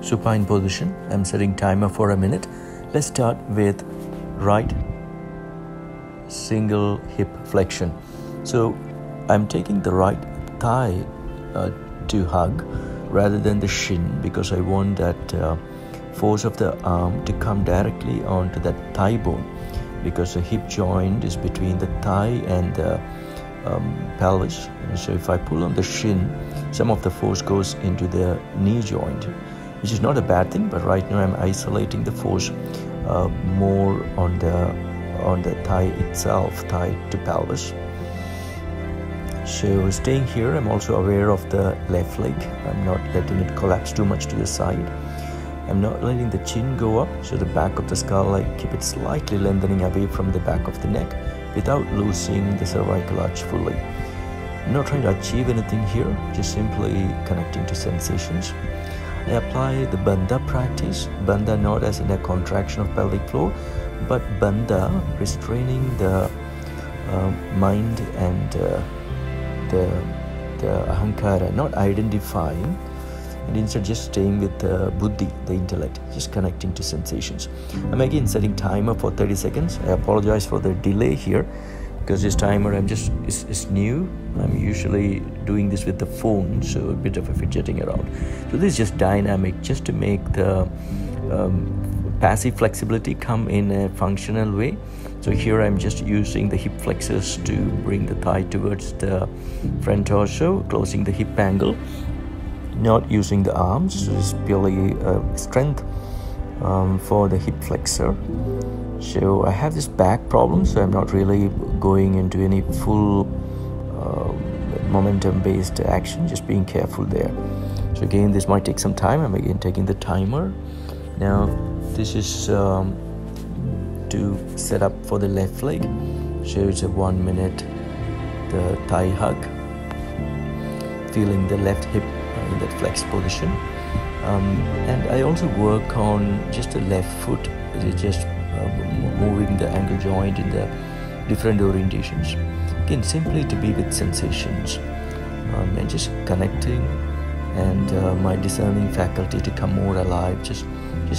supine position. I'm setting timer for a minute. Let's start with right single hip flexion. So I'm taking the right thigh to hug rather than the shin, because I want that force of the arm to come directly onto that thigh bone, because the hip joint is between the thigh and the pelvis. So if I pull on the shin, some of the force goes into the knee joint, which is not a bad thing, but right now I'm isolating the force more on the thigh itself, thigh to pelvis. So staying here, I'm also aware of the left leg. I'm not letting it collapse too much to the side. I'm not letting the chin go up, so the back of the skull, I keep it slightly lengthening away from the back of the neck without losing the cervical arch fully. I'm not trying to achieve anything here, just simply connecting to sensations. I apply the bandha practice, bandha not as in a contraction of pelvic floor, but bandha restraining the mind and the ahankara, not identifying, and instead just staying with the buddhi, the intellect, just connecting to sensations. I'm again setting timer for 30 seconds. I apologize for the delay here, because this timer is new. I'm usually doing this with the phone, so a bit of a fidgeting around. So this is just dynamic, just to make the passive flexibility come in a functional way. So here I'm just using the hip flexors to bring the thigh towards the front torso, closing the hip angle, not using the arms. So it's purely strength for the hip flexor. So I have this back problem, so I'm not really going into any full momentum based action, just being careful there. So again, this might take some time. I'm again taking the timer. Now this is to set up for the left leg. So it's a 1 minute, the thigh hug, feeling the left hip in that flexed position. And I also work on just the left foot, just moving the ankle joint in the different orientations. Again, simply to be with sensations and just connecting, and my discerning faculty to come more alive, just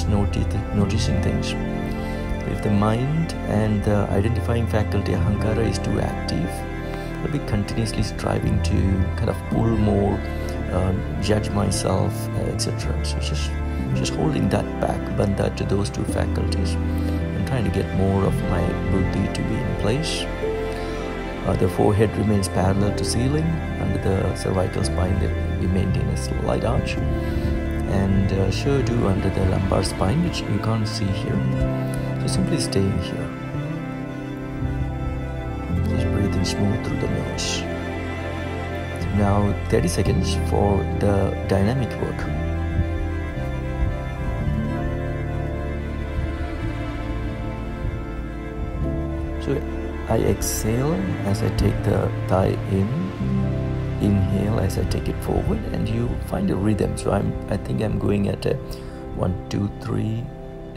noticing things. If the mind and the identifying faculty, ahankara, is too active, I'll be continuously striving to kind of pull more, judge myself, etc. So just holding that back, bandha to those two faculties, and trying to get more of my buddhi to be in place. The forehead remains parallel to ceiling. Under the cervical spine, we maintain a slight arch, and so do under the lumbar spine, which you can't see here. So simply staying here, just breathing smooth through the nose. Now 30 seconds for the dynamic work. So I exhale as I take the thigh in, inhale as I take it forward, and you find a rhythm. So I think I'm going at a 1, 2, 3,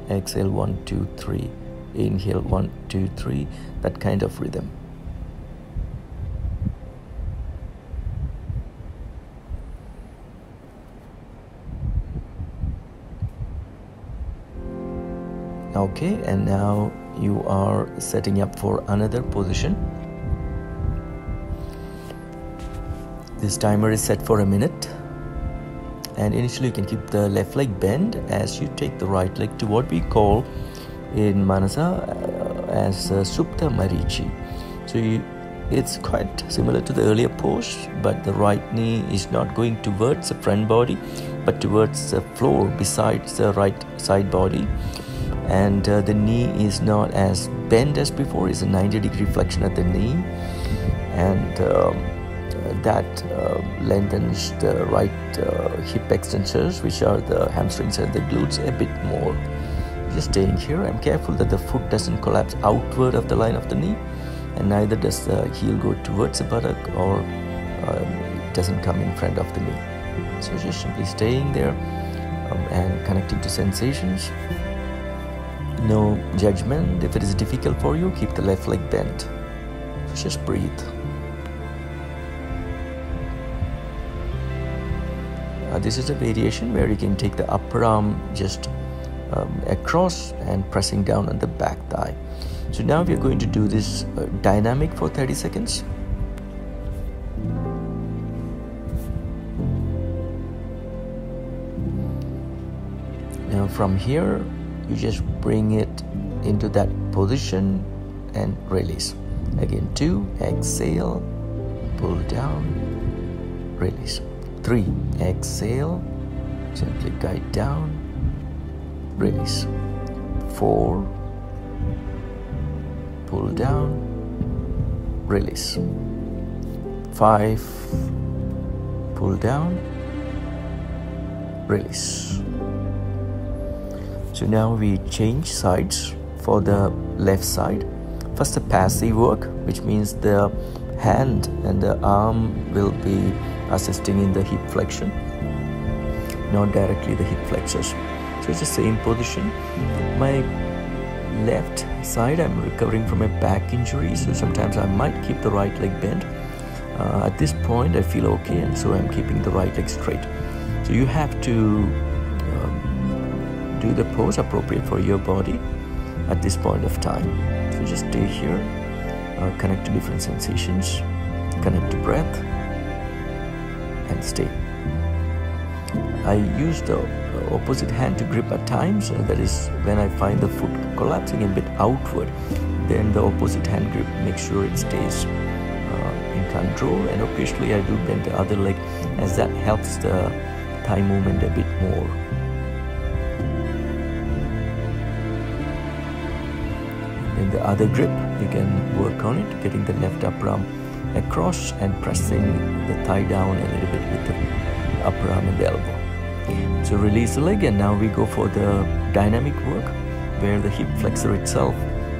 exhale 1, 2, 3, inhale 1, 2, 3, that kind of rhythm. Okay, and now you are setting up for another position. This timer is set for a minute, and initially you can keep the left leg bent as you take the right leg to what we call in Manasa as Supta Marichi. So it's quite similar to the earlier pose, but the right knee is not going towards the front body, but towards the floor besides the right side body. And the knee is not as bent as before. It's a 90-degree flexion at the knee, and that lengthens the right hip extensors, which are the hamstrings and the glutes, a bit more. Just staying here. I'm careful that the foot doesn't collapse outward of the line of the knee, and neither does the heel go towards the buttock, or it doesn't come in front of the knee. So just simply staying there and connecting to sensations. No judgment. If it is difficult for you, keep the left leg bent. Just breathe. This is a variation where you can take the upper arm just across and pressing down on the back thigh. So now we are going to do this dynamic for 30 seconds. Now from here, you just bring it into that position and release. Again, 2, exhale, pull down, release. 3, exhale, gently guide down, release. 4, pull down, release. 5, pull down, release. So now we change sides for the left side. First the passive work, which means the hand and the arm will be assisting in the hip flexion, not directly the hip flexors. So it's the same position. My left side, I'm recovering from a back injury, so sometimes I might keep the right leg bent. At this point I feel okay, and so I'm keeping the right leg straight. So you have to do the pose appropriate for your body at this point of time. So just stay here, connect to different sensations, connect to breath, and stay. I use the opposite hand to grip at times. That is when I find the foot collapsing a bit outward, then the opposite hand grip makes sure it stays in control, and occasionally I do bend the other leg, as that helps the thigh movement a bit more. In the other grip, you can work on it, getting the left upper arm across and pressing the thigh down a little bit with the upper arm and the elbow. So release the leg, and now we go for the dynamic work, where the hip flexor itself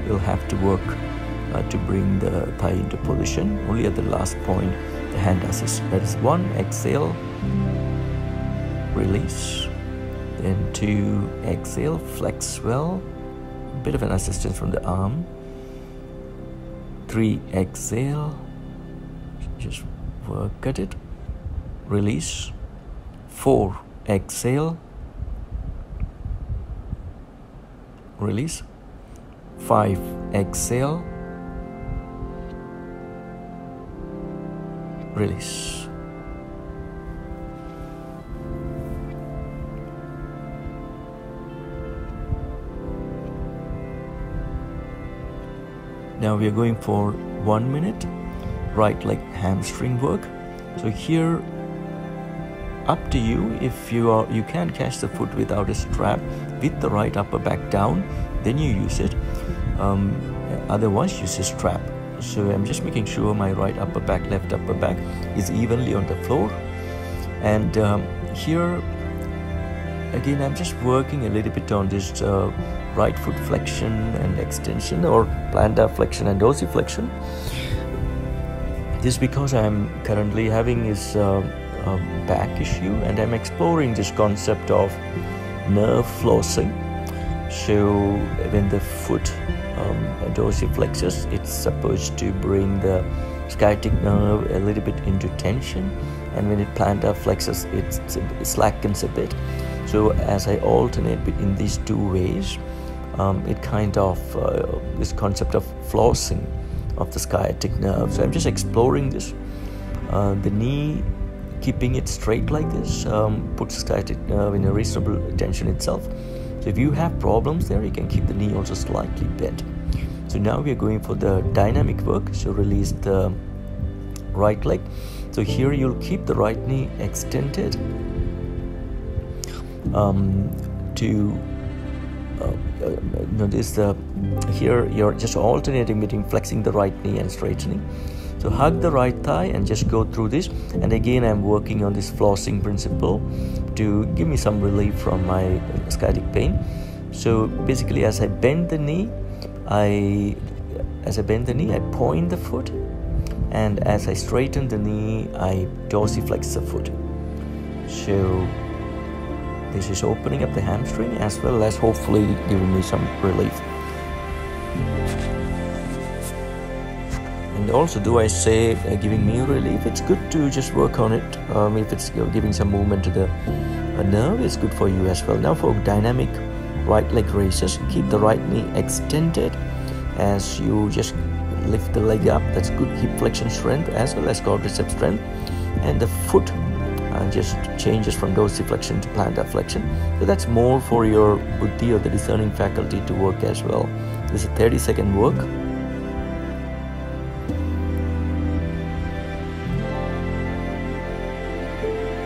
will have to work to bring the thigh into position. Only at the last point the hand assists. That is 1, exhale, release. Then 2, exhale, flex well, bit of an assistance from the arm. 3, exhale, just work at it, release. 4, exhale, release. 5, exhale, release. Now we are going for 1 minute right leg hamstring work. So here, up to you. If you can catch the foot without a strap with the right upper back down, then you use it. Otherwise use a strap. So I'm just making sure my right upper back, left upper back is evenly on the floor. And here again, I'm just working a little bit on this right foot flexion and extension, or plantar flexion and dorsiflexion. This because I'm currently having this back issue, and I'm exploring this concept of nerve flossing. So when the foot dorsiflexes, it's supposed to bring the sciatic nerve a little bit into tension, and when it plantar flexes, it slackens a bit. So as I alternate between these two ways, it kind of this concept of flossing of the sciatic nerve. So I'm just exploring this. The knee, keeping it straight like this, puts the sciatic nerve in a reasonable tension itself. So if you have problems there, you can keep the knee also slightly bent. So now we are going for the dynamic work. So release the right leg. So here you'll keep the right knee extended notice here you're just alternating between flexing the right knee and straightening. So hug the right thigh and just go through this. And again, I'm working on this flossing principle to give me some relief from my sciatic pain. So basically, as I bend the knee, I point the foot, and as I straighten the knee, I dorsiflex the foot. So this is opening up the hamstring as well as hopefully giving me some relief. And also, do I say giving knee relief? It's good to just work on it. If it's giving some movement to the nerve, it's good for you as well. Now for dynamic right leg raises, keep the right knee extended as you just lift the leg up. That's good hip flexion strength as well as quadricep strength. And the foot just changes from dorsiflexion to plantar flexion. So that's more for your buddhi or the discerning faculty to work as well. This is a 30-second work.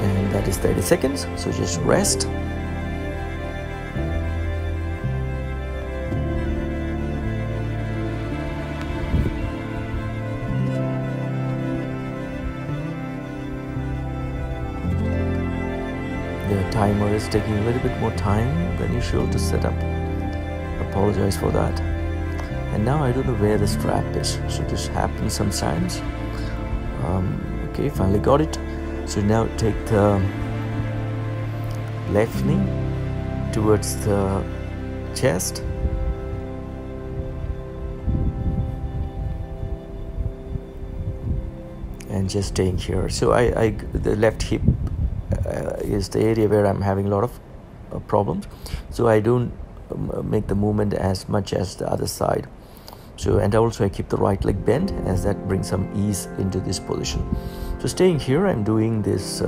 And that is 30 seconds, so just rest. The timer is taking a little bit more time than usual to set up. Apologize for that. And now I don't know where the strap is, so this happens sometimes. Okay, finally got it. So now take the left knee towards the chest. And just staying here. So the left hip is the area where I'm having a lot of problems. So I don't make the movement as much as the other side. So, and also I keep the right leg bent as that brings some ease into this position. So staying here, I'm doing this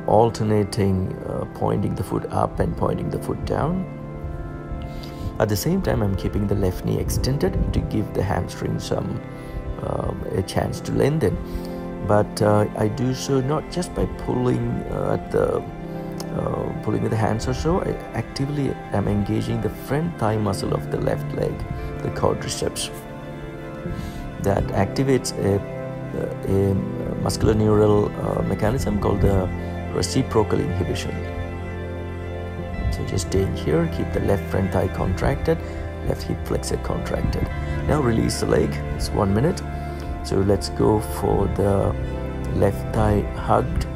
alternating pointing the foot up and pointing the foot down. At the same time, I'm keeping the left knee extended to give the hamstring some a chance to lengthen. But I do so not just by pulling pulling with the hands or so. I actively am engaging the front thigh muscle of the left leg, the quadriceps. That activates a muscular neural mechanism called the reciprocal inhibition. So just staying here, keep the left front thigh contracted, left hip flexor contracted. Now release the leg, it's 1 minute. So let's go for the left thigh hugged,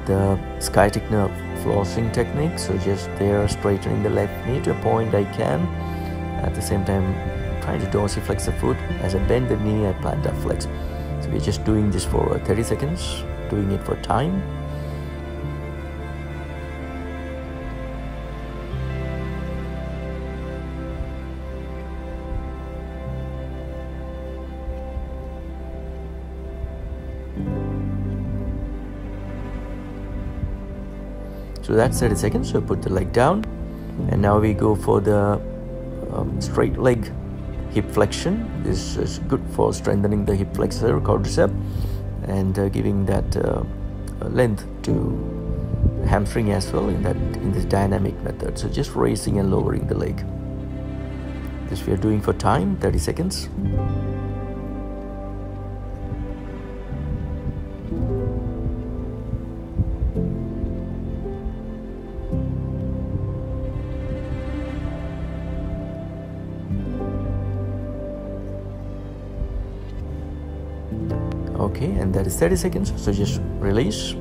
the sciatic nerve flossing technique. So just there, straightening the left knee to a point I can. At the same time, trying to dorsiflex the foot. As I bend the knee, I plantar flex. So we're just doing this for 30 seconds, doing it for time. So that's 30 seconds, so put the leg down. And now we go for the straight leg hip flexion. This is good for strengthening the hip flexor, quadricep, and giving that length to hamstring as well in this dynamic method. So just raising and lowering the leg. This we are doing for time, 30 seconds. Okay, and that is 30 seconds, so just release.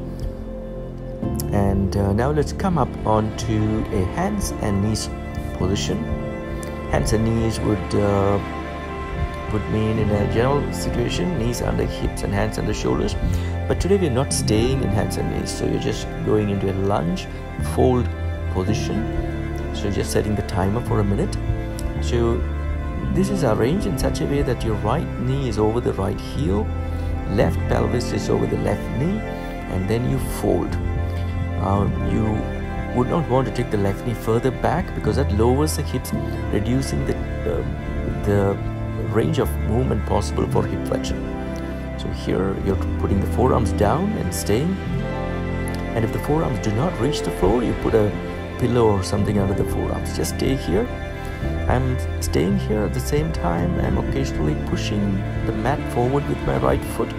And now let's come up onto a hands and knees position. Hands and knees would mean in a general situation, knees under hips and hands under shoulders. But today we're not staying in hands and knees, so you're just going into a lunge fold position. So just setting the timer for a minute. So this is arranged in such a way that your right knee is over the right heel, left pelvis is over the left knee, and then you fold. You would not want to take the left knee further back because that lowers the hips, reducing the range of movement possible for hip flexion. So here you're putting the forearms down and staying, and if the forearms do not reach the floor, you put a pillow or something under the forearms. Just stay here. I'm staying here at the same time. I'm occasionally pushing the mat forward with my right foot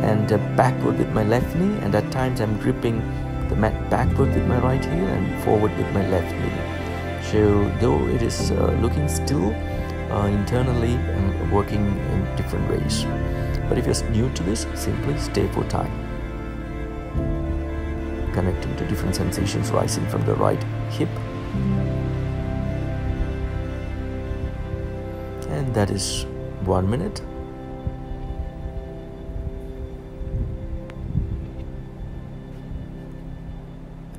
and backward with my left knee, and at times I'm gripping the mat backward with my right heel and forward with my left knee. So though it is looking still, internally I'm working in different ways. But if you're new to this, simply stay for time, connecting to different sensations rising from the right hip. And that is 1 minute.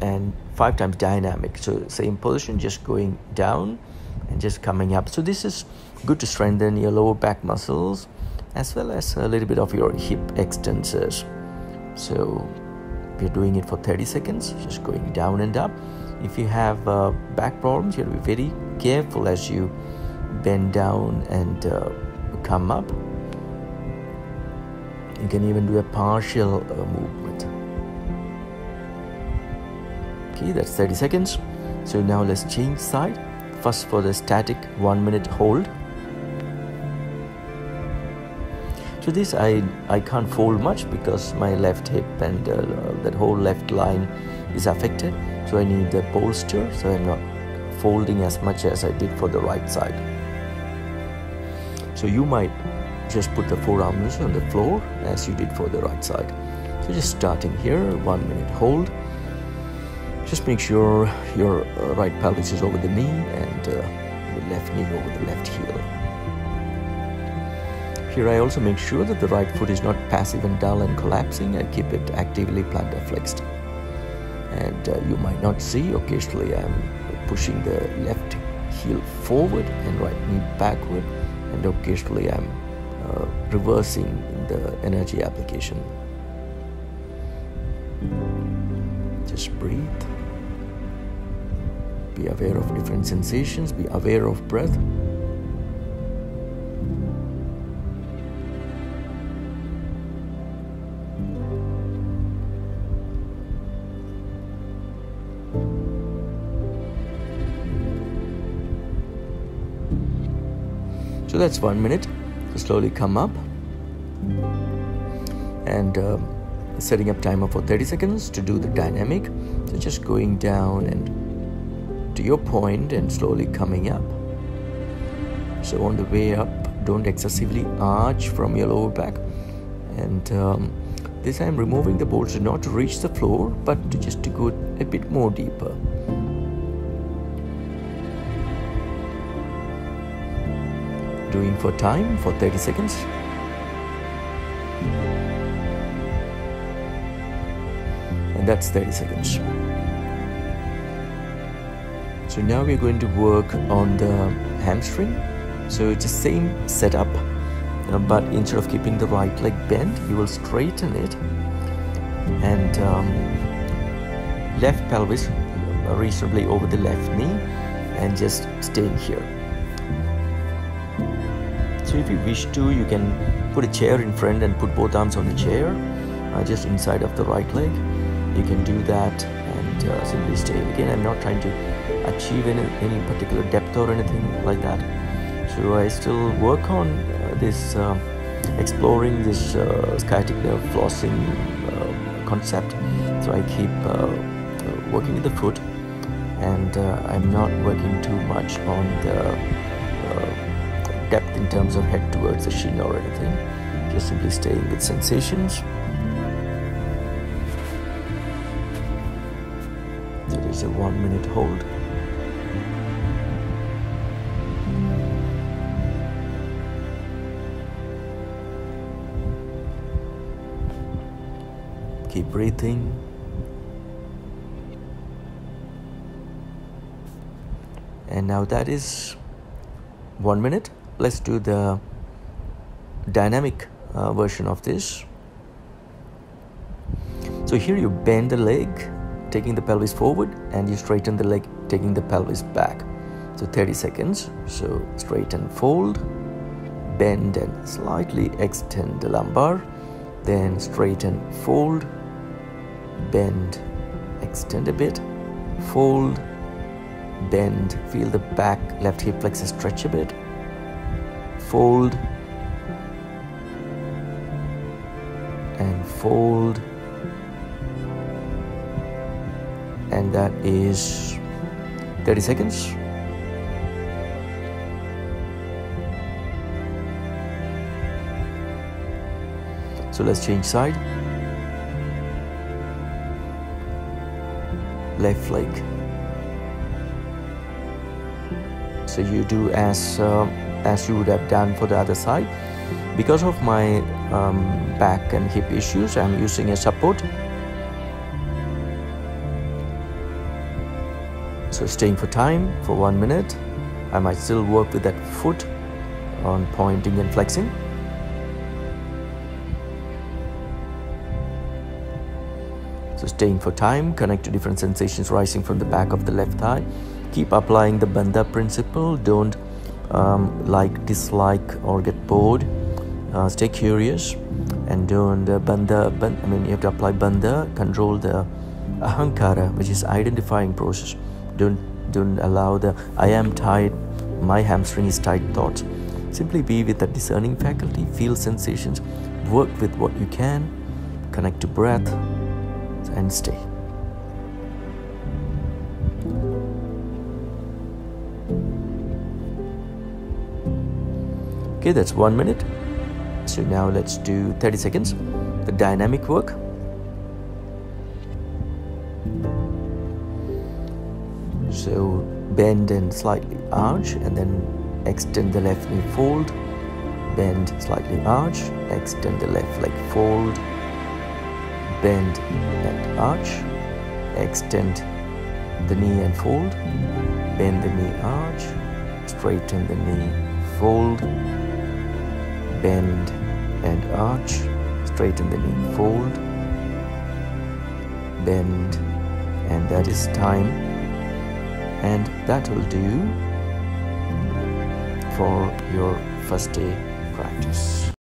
And 5 times dynamic, so same position, just going down and just coming up. So this is good to strengthen your lower back muscles as well as a little bit of your hip extensors. So we're doing it for 30 seconds, just going down and up. If you have back problems, you have to be very careful as you bend down and come up. You can even do a partial movement. Okay, that's 30 seconds. So now let's change side. First for the static 1 minute hold. So this I can't fold much because my left hip and that whole left line is affected. So I need the bolster, so I'm not folding as much as I did for the right side. So you might just put the forearms on the floor as you did for the right side. So just starting here, 1 minute hold. Just make sure your right pelvis is over the knee and the left knee over the left heel. Here I also make sure that the right foot is not passive and dull and collapsing. I keep it actively plantar flexed. And you might not see, occasionally I'm pushing the left heel forward and right knee backward, and occasionally I'm reversing the energy application. Just breathe. Be aware of different sensations, be aware of breath. So that's 1 minute. So slowly come up and setting up timer for 30 seconds to do the dynamic. So just going down and to your point and slowly coming up. So on the way up, don't excessively arch from your lower back. And this I'm removing the bolster not to reach the floor, but just to go a bit more deeper. Doing for time for 30 seconds. And that's 30 seconds. So now we're going to work on the hamstring. So it's the same setup, but instead of keeping the right leg bent, you will straighten it and left pelvis reasonably over the left knee and just staying here. So if you wish to, you can put a chair in front and put both arms on the chair, just inside of the right leg. You can do that and simply stay. Again, I'm not trying to achieve any particular depth or anything like that. So I still work on this, exploring this sciatic nerve flossing concept. So I keep working with the foot, and I'm not working too much on the depth in terms of head towards the shin or anything. Just simply staying with sensations. There is a 1 minute hold. Keep breathing. And now that is 1 minute. Let's do the dynamic version of this. So here you bend the leg, taking the pelvis forward, and you straighten the leg, taking the pelvis back. So 30 seconds. So straighten, fold, bend and slightly extend the lumbar, then straighten, fold, bend, extend a bit, fold, bend, feel the back left hip flexor stretch a bit, fold and fold, and that is 30 seconds. So let's change side. Left leg. So you do as as you would have done for the other side. Because of my back and hip issues, I'm using a support. So staying for time for 1 minute. I might still work with that foot on pointing and flexing. So staying for time, connect to different sensations rising from the back of the left thigh. Keep applying the bandha principle. Don't dislike or get bored. Stay curious and don't you have to apply bandha, control the ahankara, which is identifying process. Don't allow the I am tight, my hamstring is tight thoughts. Simply be with the discerning faculty, feel sensations, work with what you can, connect to breath, and stay. Okay, that's 1 minute. So now let's do 30 seconds, the dynamic work. So bend and slightly arch, and then extend the left knee, fold, bend, slightly arch, extend the left leg, fold, bend and arch, extend the knee and fold, bend the knee, arch, straighten the knee, fold, bend and arch, straighten the knee, fold, bend, and that is time. And that will do for your first day practice.